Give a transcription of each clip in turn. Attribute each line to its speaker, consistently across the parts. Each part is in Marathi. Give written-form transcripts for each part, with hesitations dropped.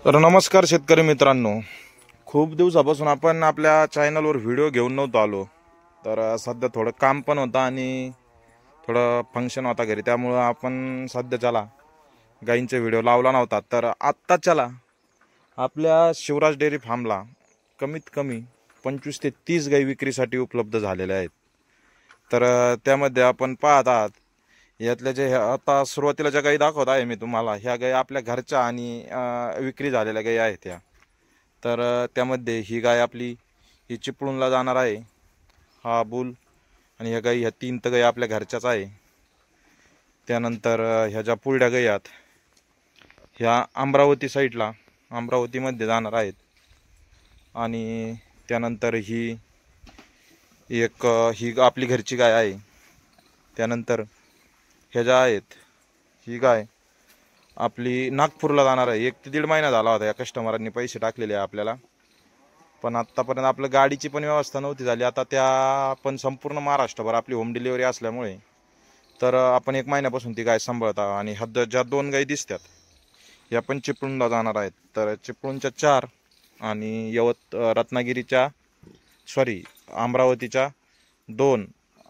Speaker 1: तर नमस्कार शेतकरी मित्रांनो, खूप दिवसापासून आपण आपल्या चॅनलवर व्हिडिओ घेऊन नव्हतो आलो. तर सध्या थोडं काम पण होतं आणि थोडं फंक्शन होता घरी, त्यामुळं आपण सध्या चला गाईंचे व्हिडिओ लावला नव्हता. तर आत्ता चला आपल्या शिवराज डेअरी फार्मला कमीत कमी 25 ते 30 गाई विक्रीसाठी उपलब्ध झालेल्या आहेत. तर त्यामध्ये आपण पाहत आहात यातल्या जे आता सुरुवातीला ज्या गाई दाखवत आहे मी तुम्हाला, ह्या गाई आपल्या घरच्या आणि विक्री झालेल्या गाई आहेत त्या. तर त्यामध्ये ही गाय आपली ही चिपळूणला जाणार आहे, हा बुल, आणि ह्या गाई ह्या 3 तर गाई आपल्या घरच्याच आहे. त्यानंतर ह्या ज्या पुढल्या गाई आहेत ह्या अमरावती साईडला अमरावतीमध्ये जाणार आहेत. आणि त्यानंतर ही एक ही आपली घरची गाय आहे. त्यानंतर ह्या ज्या आहेत ही गाय आपली नागपूरला जाणार आहे. 1 ते 1.5 महिना झाला होता या कस्टमरांनी पैसे टाकलेले आहे आपल्याला, पण आत्तापर्यंत आपलं गाडीची पण व्यवस्था नव्हती झाली. आता त्या पण संपूर्ण महाराष्ट्रभर आपली होम डिलिव्हरी असल्यामुळे तर आपण 1 महिन्यापासून ती गाय सांभाळता. आणि हद्द ज्या 2 गाई दिसतात या पण चिपळूणला जाणार आहेत. तर चिपळूणच्या 4 आणि रत्नागिरीच्या अमरावतीच्या 2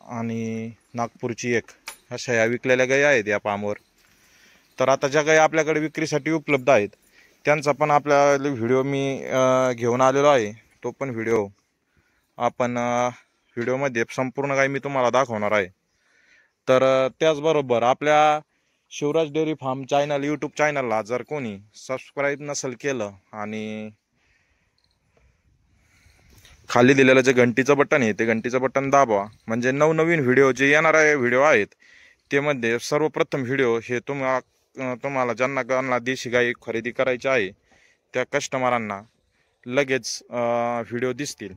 Speaker 1: आणि नागपूरची 1 अशा या विकलेल्या गाई आहेत या फार्मवर. तर आता ज्या गाई आपल्याकडे विक्रीसाठी उपलब्ध आहेत त्यांचा पण आपल्या व्हिडिओ मी घेऊन आलेलो आहे. तो पण व्हिडिओ आपण व्हिडिओमध्ये संपूर्ण गाई मी तुम्हाला दाखवणार आहे. तर त्याचबरोबर आपल्या Shivraj dairy farm channel YouTube चॅनलला जर कोणी सबस्क्राईब नसेल केलं आणि खाली दिलेलं जे घंटीचं बटन आहे ते घंटीचं बटन दाबवा, म्हणजे नवनवीन व्हिडिओ जे येणार आहे व्हिडिओ आहेत ते मध्ये सर्वप्रथम व्हिडिओ हे तुम्हाला ज्यांना देशी गाई खरेदी करायची आहे त्या कस्टमरांना लगेच व्हिडिओ दिसतील.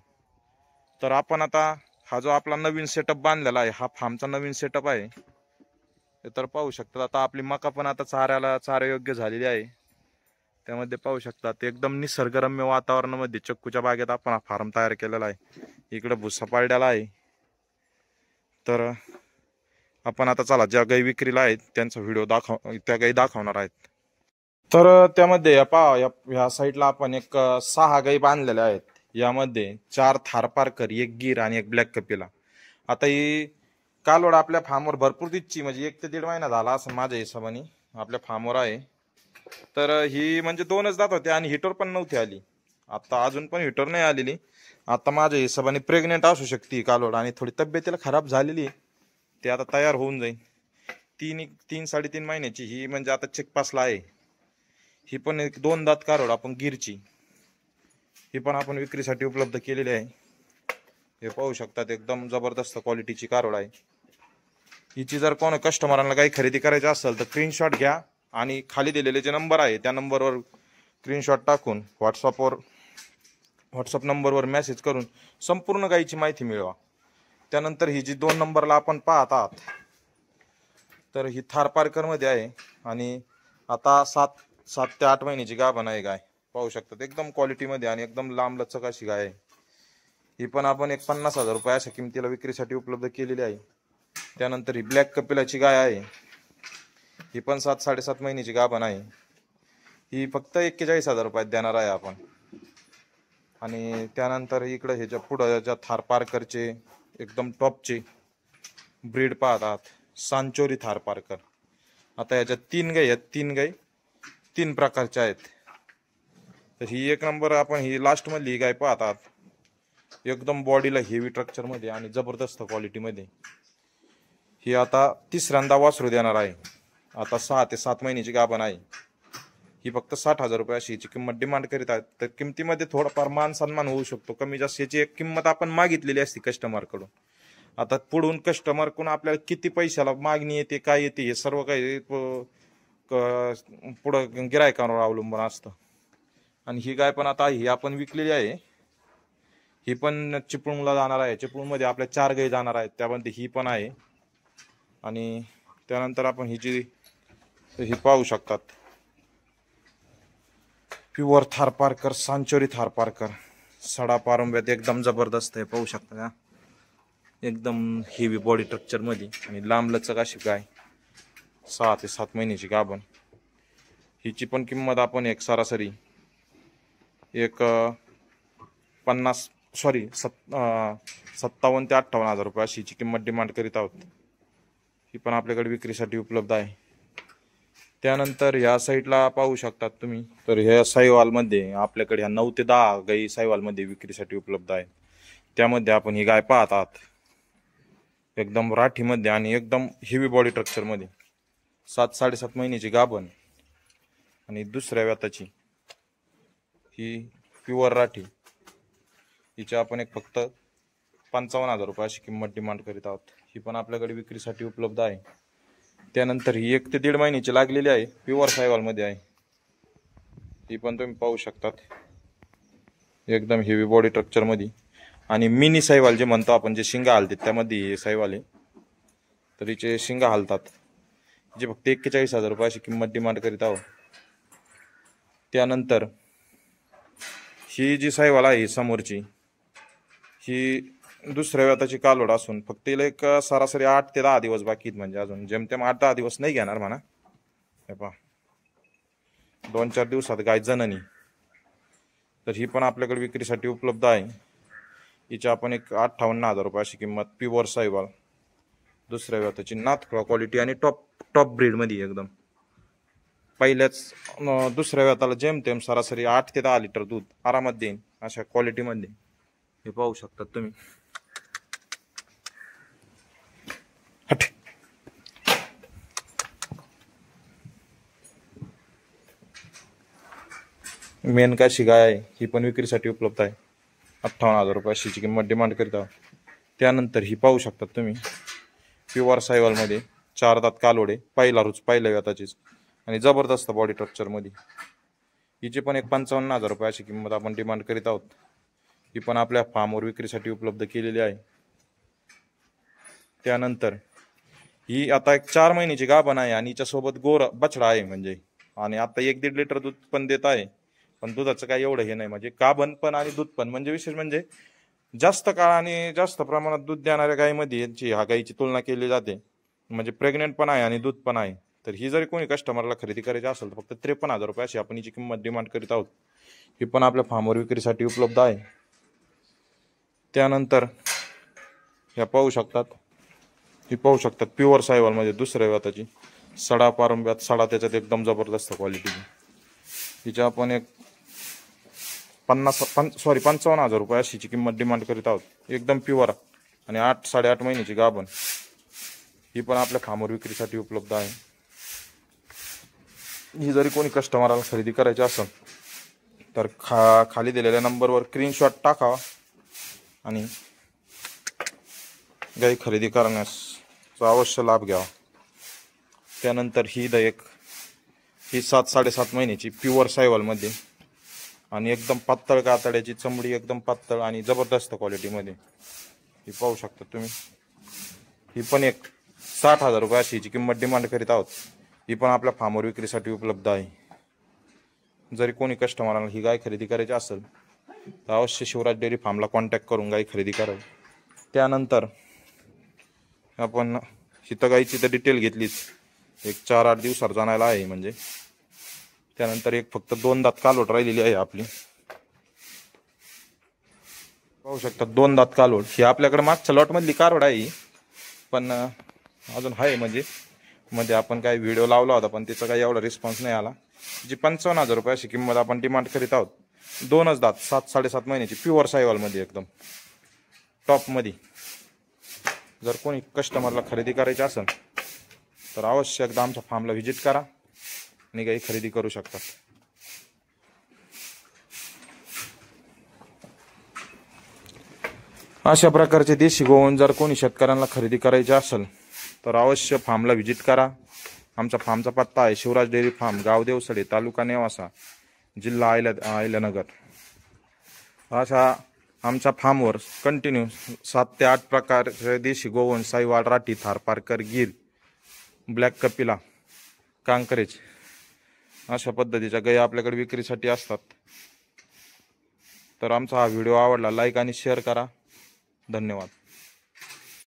Speaker 1: तर आपण आता हा जो आपला नवीन सेटअप बांधलेला आहे हा फार्मचा नवीन सेटअप आहे. तर पाहू शकता आता आपली मका पण आता चाऱ्यायोग्य झालेली आहे. त्यामध्ये पाहू शकतात एकदम निसर्गरम्य वातावरणामध्ये चक्कूच्या बागेत आपण हा फार्म तयार केलेला आहे. इकडे भुस्सा पाळलेला आहे. तर आपण आता चला ज्या गाई विक्रीला आहेत त्यांचा व्हिडिओ त्या गाई दाखवणार आहेत. तर त्यामध्ये ह्या साईडला आपण एक 6 गाई बांधलेल्या आहेत. यामध्ये 4 थारपारकर, 1 गीर आणि 1 ब्लॅक कपिला. आता ही कालवड आपल्या फार्मवर भरपूर दिसची, म्हणजे 1 ते 1.5 महिना झाला असं माझ्या हिशोबाने आपल्या फार्मवर आहे. तर ही म्हणजे 2च दात होते आणि हिटर पण नव्हती आली. आता अजून पण हिटर नाही आलेली. आता माझ्या हिशोबाने प्रेग्नेंट असू शकते कालवड आणि थोडी तब्येतीला खराब झालेली. ते आता तयार होऊन जाईल. 3-3.5 महिन्याची ही, म्हणजे आता चेकपासला आहे. ही पण 2 दात कालवड आपण गिरची, ही पण आपण विक्रीसाठी उपलब्ध केलेली आहे. हे पाहू शकतात एकदम जबरदस्त क्वालिटीची कालवड आहे. हिची जर कोण कस्टमरांना काही खरेदी करायची असेल तर स्क्रीनशॉट घ्या आणि खाली दिलेले जे नंबर आहे त्या नंबरवर स्क्रीनशॉट टाकून व्हॉट्सअप नंबरवर मेसेज करून संपूर्ण गायीची माहिती मिळवा. त्यानंतर ही जी 2 नंबरला आपण पाहत आहात तर ही थारपारकरमध्ये आहे आणि आता 7 ते 8 महिन्याची गाभण आहे गाय. पाहू शकतात एकदम क्वालिटीमध्ये आणि एकदम लांब लचक अशी गाय आहे. ही पण आपण 50,000 रुपये अशा किमतीला विक्रीसाठी उपलब्ध केलेली आहे. त्यानंतर ही ब्लॅक कपिलाची गाय आहे. ही पण 7-7.5 महिन्याची गाभण आहे. ही फक्त 41,000 रुपयात देणार आहे आपण. आणि त्यानंतर इकडे हे ज्या पुढं ज्या थारपारकरचे एकदम टॉपचे ब्रीड पाहतात, सांचोरी थारपारकर. आता याच्यात 3 गाई आहेत. 3 गाई 3 प्रकारच्या आहेत. तर ही 1 नंबर आपण ही लास्ट मधली ही गाय पाहतात, एकदम बॉडीला हेवी स्ट्रक्चर मध्ये आणि जबरदस्त क्वालिटीमध्ये. ही आता 3ऱ्यांदा वासरू देणार आहे. आता 6 ते 7 महिन्याची गाभण आहे. ही फक्त 60,000 रुपये अशी हिची किंमत डिमांड करीत आहेत. तर किमतीमध्ये थोडाफार मान सन्मान होऊ शकतो, कमी जास्त. याची एक किंमत आपण मागितलेली असते कस्टमरकडून. आता पुढून कस्टमरकडून आपल्याला किती पैशाला मागणी येते काय येते हे सर्व काही पुढं गिरायकांवर अवलंबून असतं. आणि ही गाय पण आता ही आपण विकलेली आहे. ही पण चिपळूणला जाणार आहे. चिपळूणमध्ये आपल्या 4 गाई जाणार आहेत, त्यामध्ये ही पण आहे. आणि त्यानंतर आपण ही पाहू शकतात प्युअर थारपारकर, सांचोरी थारपारकर. सडा पारंब्यात एकदम जबरदस्त आहे, पाहू शकता. एकदम हेवी बॉडी स्ट्रक्चर मध्ये आणि लांब लचक अशी गाय, 6 ते 7 महिन्याची गाभण. हिची पण किंमत आपण एक सरासरी एक 57 ते 58 हजार रुपये अशीची किंमत डिमांड करीत आहोत. ही पण आपल्याकडे विक्रीसाठी उपलब्ध आहे. त्यानंतर ह्या साईडला पाहू शकतात तुम्ही, तर ह्या साईवालमध्ये आपल्याकडे ह्या 9 ते 10 गाई साईवालमध्ये विक्रीसाठी उपलब्ध आहेत. त्यामध्ये आपण ही गाय पाहत आहात, एकदम राठीमध्ये आणि एकदम हेवी बॉडी स्ट्रक्चरमध्ये, 7-7.5 महिन्याची गाभण आणि दुसऱ्या व्याताची ही प्युअर राठी. हिच्या आपण एक फक्त 55,000 रुपये अशी किंमत डिमांड करीत आहोत. ही पण आपल्याकडे विक्रीसाठी उपलब्ध आहे. त्यानंतर ही 1 ते 1.5 महिन्याची लागलेली आहे, प्युअर सायवालमध्ये आहे. ही पण तुम्ही पाहू शकतात, एकदम हेवी बॉडी स्ट्रक्चरमध्ये आणि मिनी सायवाल जे म्हणतो आपण, जे शिंगा हालतात त्यामध्ये हे सायवाल आहे. तर हिचे शिंगा हालतात, जे फक्त 41,000 रुपये अशी किंमत डिमांड करीत आहोत. त्यानंतर ही जी सायवाल आहे समोरची, ही दुसऱ्या व्याताची कालोड असून फक्त हिला एक सरासरी 8 ते 10 दिवस बाकी आहेत. म्हणजे अजून जेमतेम 8-10 दिवस नाही घेणार म्हणा. हे पहा, 2-4 दिवसात गाय जननी. तर ही पण आपल्याकडे विक्रीसाठी उपलब्ध आहे. हिची आपण एक 58,000 रुपये अशी किंमत, प्युअर सायवाल, दुसऱ्या व्याताची, नाथखोळा क्वालिटी आणि टॉप ब्रीडमध्ये एकदम. पहिल्याच दुसऱ्या व्याताला जेमतेम सरासरी 8 ते 10 लिटर दूध आरामात देईन अशा क्वालिटीमध्ये. हे पाहू शकतात तुम्ही. मेनकाशी गाय आहे, ही पण विक्रीसाठी उपलब्ध आहे. 58,000 रुपये अशीची किंमत डिमांड करीत आहोत. त्यानंतर ही पाहू शकतात तुम्ही, प्युअर सायवालमध्ये 4 दात कालोडे, पहिला व्याताचीच आणि जबरदस्त बॉडी स्ट्रक्चरमध्ये. हिची पण एक 55,000 रुपये अशी किंमत आपण डिमांड करीत आहोत. ही पण आपल्या फार्मवर विक्रीसाठी उपलब्ध केलेली आहे. त्यानंतर ही आता एक 4 महिन्याची गाभण आहे आणि हिच्यासोबत गोर बछडा आहे म्हणजे, आणि आता 1-1.5 लिटर दूध पण देत आहे. पण दुधाचं काय एवढं हे नाही, म्हणजे गाभण पण आणि दूध पण, म्हणजे विशेष म्हणजे जास्त काळ आणि जास्त प्रमाणात दूध देणाऱ्या गायीमध्ये यांची ह्या गायीची तुलना केली जाते. म्हणजे प्रेग्नेंट पण आहे आणि दूध पण आहे. तर ही जरी कोणी कस्टमरला खरेदी करायची असेल तर फक्त 53,000 रुपये अशी आपण हिची किंमत डिमांड करीत आहोत. ही पण आपल्या फार्मवर विक्रीसाठी उपलब्ध आहे. त्यानंतर ह्या पाहू शकतात, ही पाहू शकतात प्युअर सायवालमध्ये दुसऱ्या व्याताची, सडा पारंब्यात सडा त्याच्यात एकदम जबरदस्त क्वालिटीची. हिच्या आपण एक 55,000 रुपये अशीची किंमत डिमांड करीत आहोत. एकदम प्युअर आणि 8-8.5 महिन्याची गाभण. ही पण आपल्या फार्मवर विक्रीसाठी उपलब्ध आहे. ही जरी कोणी कस्टमरला खरेदी करायची असेल तर खाली दिलेल्या नंबरवर स्क्रीनशॉट टाकावा आणि गाई खरेदी करण्यास अवश्य लाभ घ्यावा. त्यानंतर ही 7-7.5 महिन्याची प्युअर सायवालमध्ये आणि एकदम पातळ कातड्याची चमडी, एकदम पातळ आणि जबरदस्त क्वालिटीमध्ये. ही पाहू शकता तुम्ही. ही पण एक 60,000 रुपये अशीची किंमत डिमांड करीत आहोत. ही पण आपल्या फार्मवर विक्रीसाठी उपलब्ध आहे. जरी कोणी कस्टमरला ही गाय खरेदी करायची असेल तर अवश्य शिवराज डेअरी फार्मला कॉन्टॅक्ट करून गाय खरेदी करावी. त्यानंतर आपण हिथं गायची तर डिटेल घेतलीच, एक 4-8 दिवसात जाणायला आहे म्हणजे. त्यानंतर एक फक्त 2 दात कालोड राहिलेली आहे आपली. पाहू शकता 2 दात कालोड. ही आपल्याकडे मागच्या लॉटमधली कालोड आहे, पण अजून आहे म्हणजे आपण काय व्हिडिओ लावला होता पण त्याचा काही एवढा रिस्पॉन्स नाही आला. जी 55,000 रुपये अशी किंमत आपण डिमांड करीत आहोत. 2च दात, 7-7.5 महिन्याची, प्युअर सायवालमध्ये एकदम टॉपमध्ये. जर कोणी कस्टमरला खरेदी करायची असेल तर अवश्य एकदा आमच्या फार्मला व्हिजिट करा आणि गाई खरेदी करू शकतात. अशा प्रकारचे देशी गोवंश जर कोणी शेतकऱ्यांना खरेदी करायचे असेल तर अवश्य फार्मला व्हिजिट करा. आमचा फार्मचा पत्ता आहे शिवराज डेअरी फार्म, गाव देवसडे, तालुका नेवासा, जिल्हा अहिल्यानगर. अशा आमच्या फार्मवर कंटिन्यू 7 ते 8 प्रकारचे देशी गोवंश, साईवाल, राठी, थारपारकर, गीर, ब्लॅक कपिला, कांकरेज अशा पद्धतीच्या गायी आपल्याकडे विक्रीसाठी असतात. तर आमचा हा व्हिडिओ आवडला लाईक आणि शेअर करा. धन्यवाद.